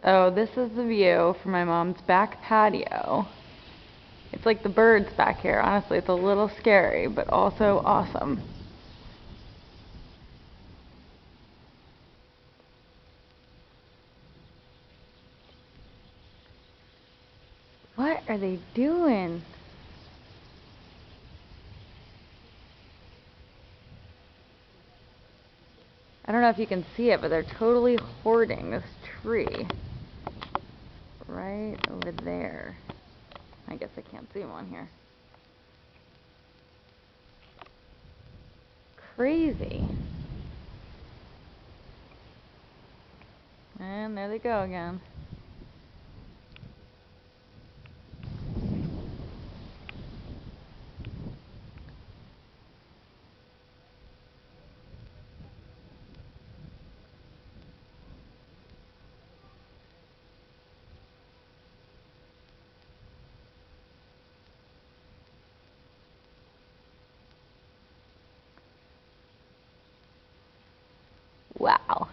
So this is the view from my mom's back patio. It's like the birds back here. Honestly, it's a little scary, but also awesome. What are they doing? I don't know if you can see it, but they're totally hoarding this tree. Right over there. I guess I can't zoom on here. Crazy. And there they go again. Wow.